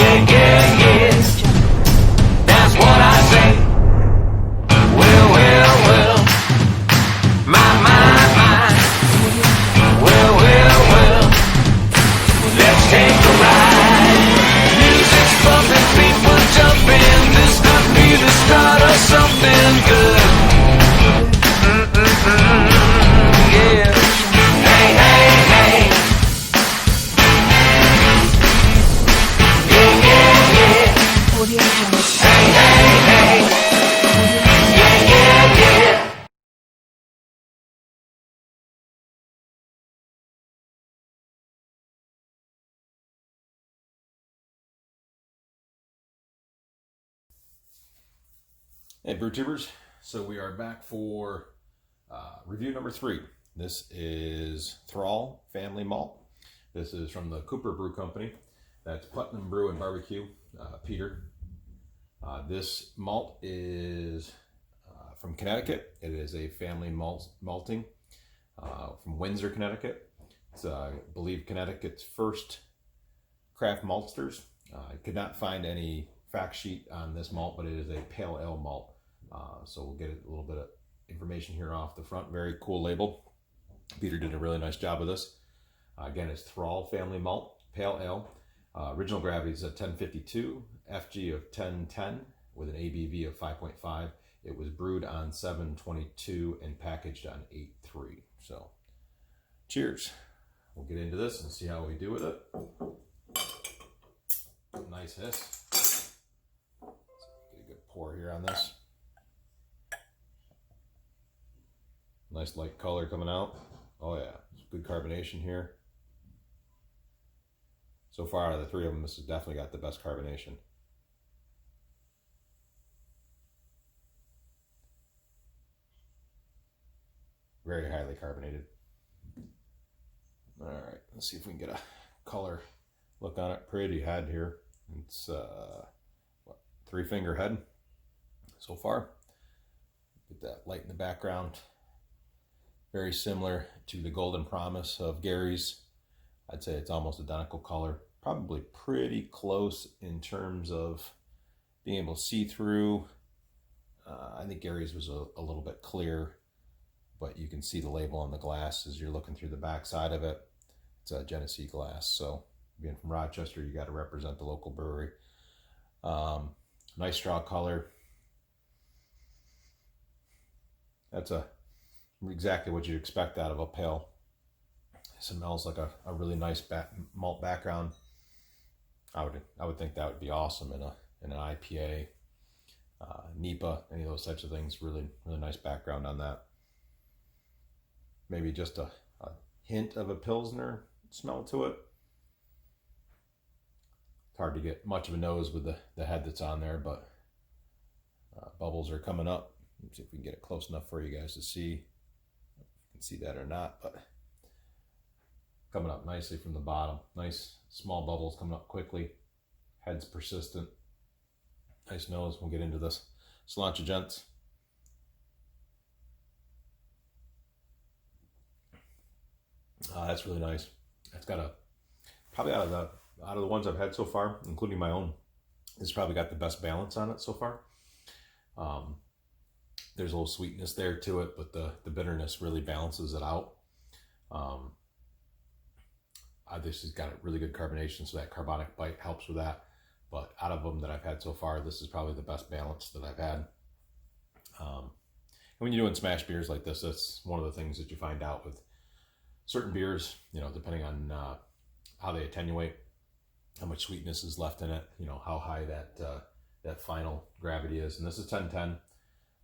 Yeah, yeah, yeah. That's what I say. Well, well, well. My. Well, well, well. Let's take a ride. Music's bumping, people jumping. This could be the start of something good. Yeah. Hey, hey, hey. Yeah, yeah, yeah. Hey, hey, hey. Yeah, yeah, yeah. Hey Brewtubers, so we are back for review number 3. This is Thrall Family Malt. This is from the Cooper Brew Company. That's Putnam Brew and Barbecue, Peter. This malt is from Connecticut. It is a family malting from Windsor, Connecticut. It's, I believe, Connecticut's first craft maltsters. I could not find any fact sheet on this malt, but it is a pale ale malt. So we'll get a little bit of information here off the front. Very cool label. Peter did a really nice job of this. Again, it's Thrall Family Malt, Pale Ale. Original gravity is at 1052, FG of 1010 with an ABV of 5.5. It was brewed on 7/22 and packaged on 8/3. So, cheers. We'll get into this and see how we do with it. Nice hiss. Get a good pour here on this. Nice light color coming out. Oh yeah, good carbonation here. So far out of the 3 of them, this has definitely got the best carbonation. Very highly carbonated. All right, let's see if we can get a color look on it. Pretty head here. It's 3-finger head so far. Get that light in the background. Very similar to the Golden Promise of Gary's. I'd say it's almost identical color. Probably pretty close in terms of being able to see through. I think Gary's was a little bit clear, but you can see the label on the glass as you're looking through the back side of it. It's a Genesee glass, so being from Rochester, you got to represent the local brewery. Nice straw color. That's exactly what you'd expect out of a pale. It smells like a really nice malt background. I would think that would be awesome in an IPA, NEPA, any of those types of things. Really nice background on that. Maybe just a hint of a Pilsner smell to it. It's hard to get much of a nose with the head that's on there, but bubbles are coming up. Let's see if we can get it close enough for you guys to see. If you can see that or not, but coming up nicely from the bottom. Nice small bubbles coming up quickly. Head's persistent. Nice nose. We'll get into this. Cilantro, gents. That's really nice. It's got probably out of the ones I've had so far, including my own, it's probably got the best balance on it so far. There's a little sweetness there to it, but the bitterness really balances it out. This has got a really good carbonation, so that carbonic bite helps with that. But out of them that I've had so far, this is probably the best balance that I've had. And when you're doing smash beers like this, that's one of the things that you find out with certain beers, depending on how they attenuate, how much sweetness is left in it, how high that final gravity is. And this is 1010.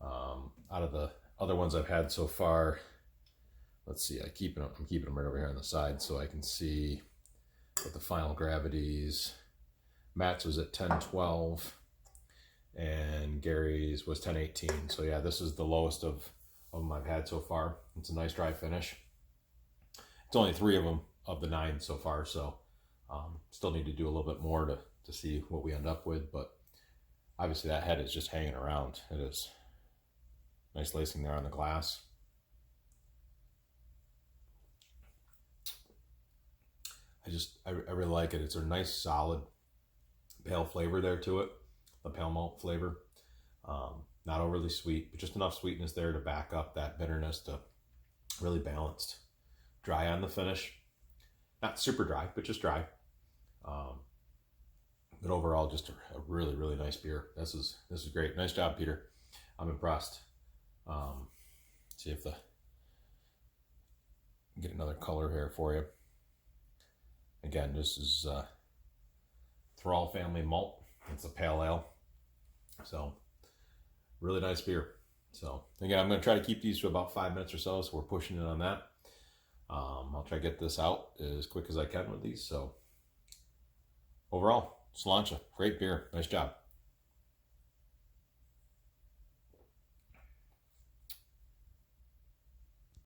Out of the other ones I've had so far, let's see, I'm keeping them right over here on the side so I can see what the final gravities. Matt's was at 1012 and Gary's was 1018. So yeah, this is the lowest of them I've had so far. It's a nice dry finish. It's only 3 of them of the 9 so far, so still need to do a little bit more to see what we end up with, but obviously that head is just hanging around. It is nice lacing there on the glass. I really like it. It's a nice solid pale flavor there to it, the pale malt flavor. Not overly sweet, but just enough sweetness there to back up that bitterness to really balanced. Dry on the finish. Not super dry, but just dry. But overall, just a really, really nice beer. This is great. Nice job, Peter. I'm impressed. See if get another color here for you. Again, this is Thrall Family Malt. It's a pale ale. So, really nice beer. So, again, I'm going to try to keep these to about 5 minutes or so we're pushing it on that. I'll try to get this out as quick as I can with these. So, overall, Sláinte, great beer. Nice job.